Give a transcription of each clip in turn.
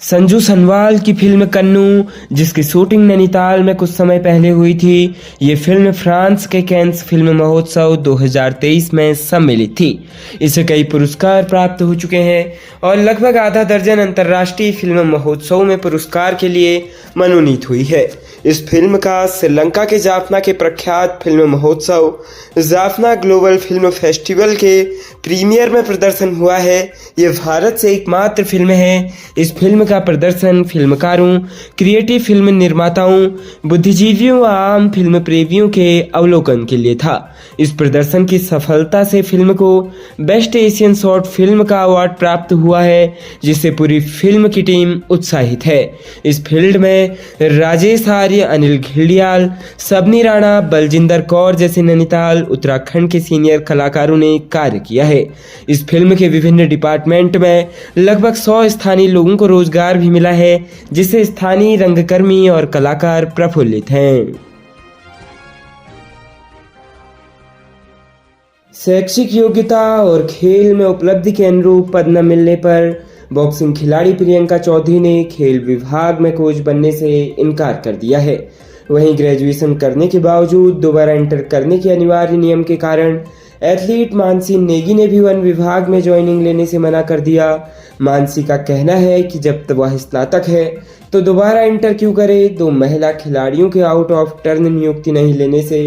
संजू सनवाल की फिल्म कन्नू, जिसकी शूटिंग नैनीताल में कुछ समय पहले हुई थी, ये फिल्म फ्रांस के कैन्स फिल्म महोत्सव 2023 में सम्मिलित थी। इसे कई पुरस्कार प्राप्त हो चुके हैं और लगभग आधा दर्जन अंतर्राष्ट्रीय फिल्म महोत्सव में पुरस्कार के लिए मनोनीत हुई है। इस फिल्म का श्रीलंका के जाफना के प्रख्यात फिल्म महोत्सव जाफना ग्लोबल फिल्म फेस्टिवल के प्रीमियर में प्रदर्शन हुआ है। ये भारत से एकमात्र फिल्म है। इस फिल्म का प्रदर्शन फिल्मकारों, क्रिएटिव फिल्म निर्माताओं, बुद्धिजीवियों व आम फिल्म प्रेमियों के अवलोकन के लिए था। इस प्रदर्शन की सफलता से फिल्म को बेस्ट एशियन शॉर्ट फिल्म का अवार्ड प्राप्त हुआ है, जिससे पूरी फिल्म की टीम उत्साहित है। इस फील्ड में राजेश आर्य, अनिल घिल्डियाल, सबनी राणा, बलजिंदर कौर जैसे नैनीताल, उत्तराखंड के सीनियर कलाकारों ने कार्य किया है। इस फिल्म के विभिन्न डिपार्टमेंट में लगभग 100 स्थानीय लोगों को रोजगार भी मिला है, जिससे स्थानीय रंगकर्मी और कलाकार प्रफुल्लित हैं। शैक्षिक योग्यता और खेल में उपलब्धि के अनुरूप पद न मिलने पर बॉक्सिंग खिलाड़ी प्रियंका चौधरी ने खेल विभाग में कोच बनने से इनकार कर दिया है। वहीं ग्रेजुएशन करने के बावजूद दोबारा इंटर करने के अनिवार्य नियम के कारण एथलीट मानसी नेगी ने भी वन विभाग में ज्वाइनिंग लेने से मना कर दिया। मानसी का कहना है कि जब तक वह स्नातक है तो दोबारा इंटर क्यों करे। 2 महिला खिलाड़ियों के आउट ऑफ टर्न नियुक्ति नहीं लेने से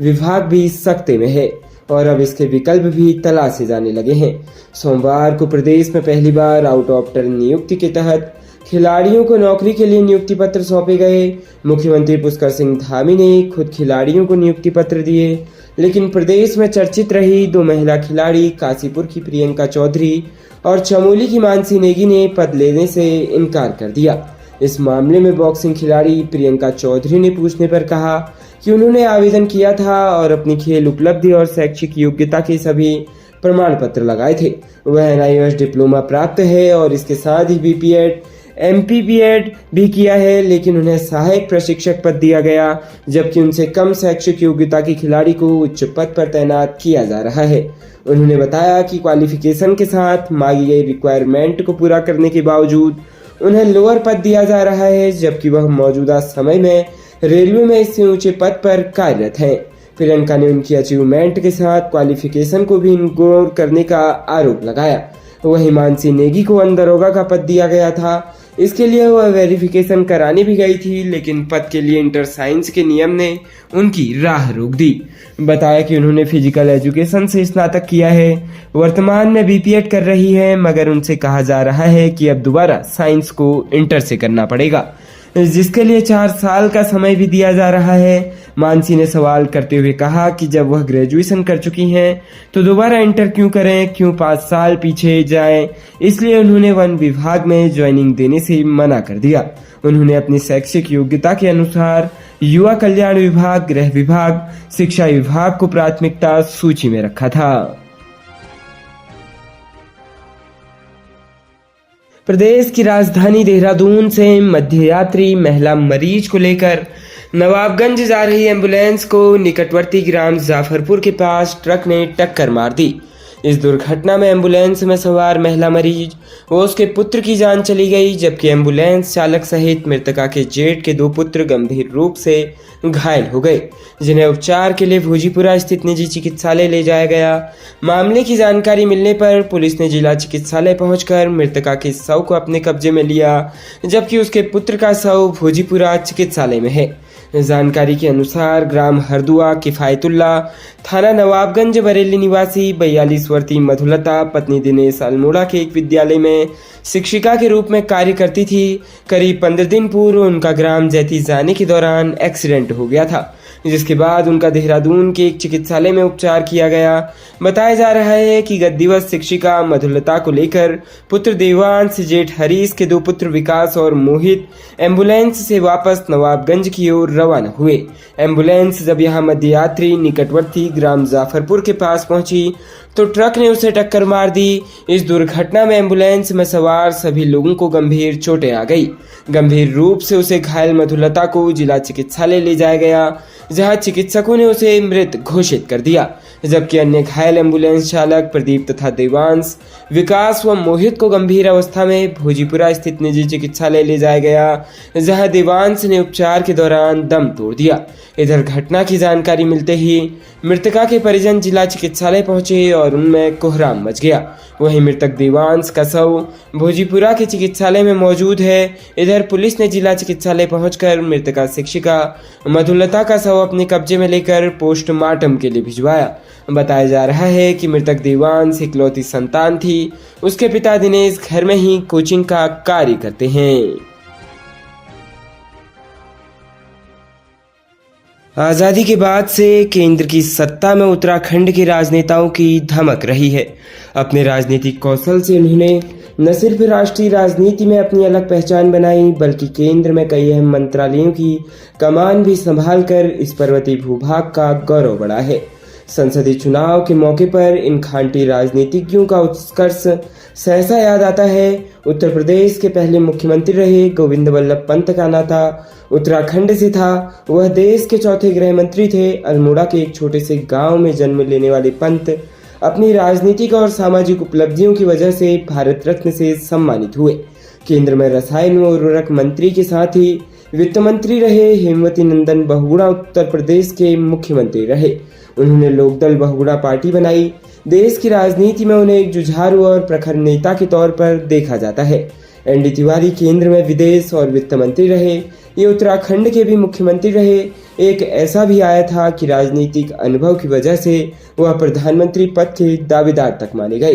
विभाग भी सख्ते में है और अब इसके विकल्प भी तलाशे जाने लगे हैं। सोमवार को प्रदेश में पहली बार आउट ऑफ टर्न नियुक्ति के तहत खिलाड़ियों को नौकरी के लिए नियुक्ति पत्र सौंपे गए। मुख्यमंत्री पुष्कर सिंह धामी ने खुद खिलाड़ियों को नियुक्ति पत्र दिए, लेकिन प्रदेश में चर्चित रही 2 महिला खिलाड़ी काशीपुर की प्रियंका चौधरी और चमोली की मानसी नेगी ने पद लेने से इनकार कर दिया। इस मामले में बॉक्सिंग खिलाड़ी प्रियंका चौधरी ने पूछने पर कहा कि उन्होंने आवेदन किया था और अपनी खेल उपलब्धि और शैक्षिक योग्यता के सभी प्रमाण पत्र लगाए थे। वह NIOS डिप्लोमा प्राप्त है और इसके साथ ही BPEd, MPPEd भी किया है, लेकिन उन्हें सहायक प्रशिक्षक पद दिया गया, जबकि उनसे कम शैक्षिक योग्यता के खिलाड़ी को उच्च पद पर तैनात किया जा रहा है। उन्होंने बताया कि क्वालिफिकेशन के साथ मांगी गई रिक्वायरमेंट को पूरा करने के बावजूद उन्हें लोअर पद दिया जा रहा है, जबकि वह मौजूदा समय में रेलवे में इससे ऊंचे पद पर कार्यरत हैं। प्रियंका ने उनकी अचीवमेंट के साथ क्वालिफिकेशन को भी इग्नोर करने का आरोप लगाया। वहीं मानसी नेगी को दरोगा का पद दिया गया था। इसके लिए वह वेरिफिकेशन कराने भी गई थी, लेकिन पद के लिए इंटर साइंस के नियम ने उनकी राह रोक दी। बताया कि उन्होंने फिजिकल एजुकेशन से स्नातक किया है, वर्तमान में BPEd कर रही है, मगर उनसे कहा जा रहा है कि अब दोबारा साइंस को इंटर से करना पड़ेगा, जिसके लिए 4 साल का समय भी दिया जा रहा है। मानसी ने सवाल करते हुए कहा कि जब वह ग्रेजुएशन कर चुकी हैं तो दोबारा इंटर क्यों करें, क्यों 5 साल पीछे जाएं। इसलिए उन्होंने वन विभाग में ज्वाइनिंग देने से मना कर दिया। उन्होंने अपनी शैक्षिक योग्यता के अनुसार युवा कल्याण विभाग, गृह विभाग, शिक्षा विभाग को प्राथमिकता सूची में रखा था। प्रदेश की राजधानी देहरादून से मध्य यात्री महिला मरीज को लेकर नवाबगंज जा रही एम्बुलेंस को निकटवर्ती ग्राम जाफरपुर के पास ट्रक ने टक्कर मार दी। इस दुर्घटना में एम्बुलेंस में सवार महिला मरीज व उसके पुत्र की जान चली गई, जबकि एम्बुलेंस चालक सहित मृतका के जेठ के 2 पुत्र गंभीर रूप से घायल हो गए, जिन्हें उपचार के लिए भोजीपुरा स्थित निजी चिकित्सालय ले जाया गया। मामले की जानकारी मिलने पर पुलिस ने जिला चिकित्सालय पहुंचकर मृतका के शव को अपने कब्जे में लिया, जबकि उसके पुत्र का शव भोजीपुरा चिकित्सालय में है। जानकारी के अनुसार ग्राम हरदुआ किफायतुल्ला, थाना नवाबगंज, बरेली निवासी 42 वर्षीय मधुलता पत्नी दिनेश अल्मोड़ा के एक विद्यालय में शिक्षिका के रूप में कार्य करती थी। करीब 15 दिन पूर्व उनका ग्राम जैती जाने के दौरान एक्सीडेंट हो गया था, जिसके बाद उनका देहरादून के एक चिकित्सालय में उपचार किया गया। बताया जा रहा है कि गत दिवस शिक्षिका मधुलता को लेकर पुत्र देवांश, जेठ हरीश के 2 पुत्र विकास और मोहित एम्बुलेंस से वापस नवाबगंज की ओर रवाना हुए। एम्बुलेंस जब यहां मध्य यात्री निकटवर्ती ग्राम जाफरपुर के पास पहुंची तो ट्रक ने उसे टक्कर मार दी। इस दुर्घटना में एम्बुलेंस में सवार सभी लोगों को गंभीर चोटें आ गई। गंभीर रूप से उसे घायल मधुलता को जिला चिकित्सालय ले जाया गया, जहां चिकित्सकों ने उसे मृत घोषित कर दिया, जबकि अन्य घायल एम्बुलेंस चालक प्रदीप तथा देवांश, विकास व मोहित को गंभीर अवस्था में भोजीपुरा स्थित निजी चिकित्सालय ले जाया गया, जहां देवांश ने उपचार के दौरान दम तोड़ दिया। इधर घटना की जानकारी मिलते ही मृतका के परिजन जिला चिकित्सालय पहुंचे और उनमें कोहराम मच गया। वहीं मृतक देवांश का शव भोजीपुरा के चिकित्सालय में मौजूद है। इधर पुलिस ने जिला चिकित्सालय पहुंचकर मृतका शिक्षिका मधुलता का शव अपने कब्जे में लेकर पोस्टमार्टम के लिए भिजवाया। बताया जा रहा है कि मृतक देवांश इकलौती संतान थी। उसके पिता दिनेश घर में ही कोचिंग का कार्य करते हैं। आज़ादी के बाद से केंद्र की सत्ता में उत्तराखंड के राजनेताओं की धमक रही है। अपने राजनीतिक कौशल से उन्होंने न सिर्फ राष्ट्रीय राजनीति में अपनी अलग पहचान बनाई, बल्कि केंद्र में कई अहम मंत्रालयों की कमान भी संभालकर इस पर्वतीय भूभाग का गौरव बढ़ा है। संसदीय चुनाव के मौके पर इन खांटी राजनीतिज्ञों का उत्कर्ष सहसा याद आता है। उत्तर प्रदेश के पहले मुख्यमंत्री रहे गोविंद वल्लभ पंत का नाता उत्तराखंड से था। वह देश के चौथे गृह मंत्री थे। अल्मोड़ा के एक छोटे से गांव में जन्म लेने वाले पंत अपनी राजनीतिक और सामाजिक उपलब्धियों की वजह से भारत रत्न से सम्मानित हुए। केंद्र में रसायन व उर्वरक मंत्री के साथ ही वित्त मंत्री रहे। हेमवती नंदन बहुगुणा उत्तर प्रदेश के मुख्यमंत्री रहे। उन्होंने लोकदल बहुगुणा पार्टी बनाई। देश की राजनीति में उन्हें एक जुझारू और प्रखर नेता के तौर पर देखा जाता है। एनडी तिवारी केंद्र में विदेश और वित्त मंत्री रहे। ये उत्तराखंड के भी मुख्यमंत्री रहे। एक ऐसा भी आया था कि राजनीतिक अनुभव की वजह से वह प्रधानमंत्री पद के दावेदार तक माने गए।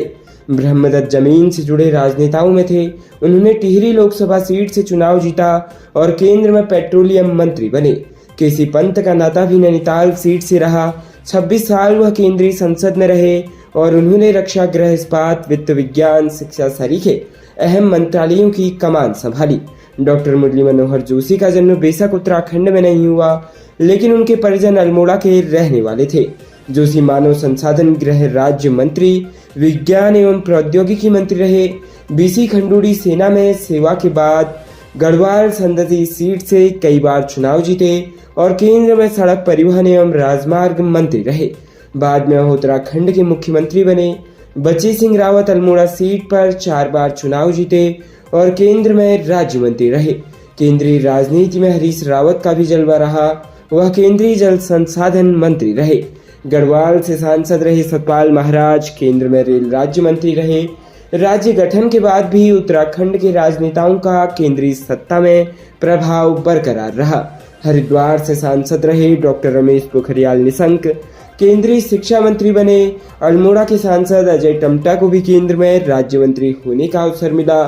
ब्रह्मदत्त जमीन से जुड़े राजनेताओं में थे। उन्होंने टिहरी लोकसभा सीट से चुनाव जीता और केंद्र में पेट्रोलियम मंत्री बने। केसी पंत का नाता भी नैनीताल सीट से रहा। 26 साल वह केंद्रीय संसद में रहे और उन्होंने रक्षा, गृह, इस्पात, वित्त, विज्ञान, शिक्षा सरीखे अहम मंत्रालयों की कमान संभाली। डॉक्टर मुरली मनोहर जोशी का जन्म बेशक उत्तराखंड में नहीं हुआ, लेकिन उनके परिजन अल्मोड़ा के रहने वाले थे। जोशी मानव संसाधन, गृह राज्य मंत्री, विज्ञान एवं प्रौद्योगिकी मंत्री रहे। बीसी खंडूड़ी सेना में सेवा के बाद गढ़वाल संसदीय सीट से कई बार चुनाव जीते और केंद्र में सड़क परिवहन एवं राजमार्ग मंत्री रहे। बाद में वह उत्तराखंड के मुख्यमंत्री बने। बची सिंह रावत अल्मोड़ा सीट पर 4 बार चुनाव जीते और केंद्र में राज्य मंत्री रहे। केंद्रीय राजनीति में हरीश रावत का भी जलवा रहा। वह केंद्रीय जल संसाधन मंत्री रहे। गढ़वाल से सांसद रहे सतपाल महाराज। केंद्र में रेल राज्य मंत्री रहे। राज्य गठन के बाद भी उत्तराखंड के राजनेताओं का केंद्रीय सत्ता में प्रभाव बरकरार रहा। हरिद्वार से सांसद रहे डॉक्टर रमेश पोखरियाल निशंक। केंद्रीय शिक्षा मंत्री बने। अल्मोड़ा के सांसद अजय टम्टा को भी केंद्र में राज्य मंत्री होने का अवसर मिला।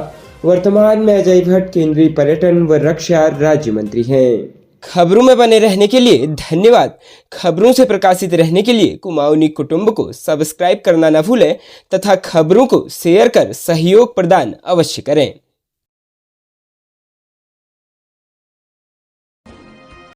वर्तमान में अजय भट्ट केंद्रीय पर्यटन व रक्षा राज्य मंत्री हैं। खबरों में बने रहने के लिए धन्यवाद। खबरों से प्रकाशित रहने के लिए कुमाऊनी कुटुंब को सब्सक्राइब करना न भूलें तथा खबरों को शेयर कर सहयोग प्रदान अवश्य करें।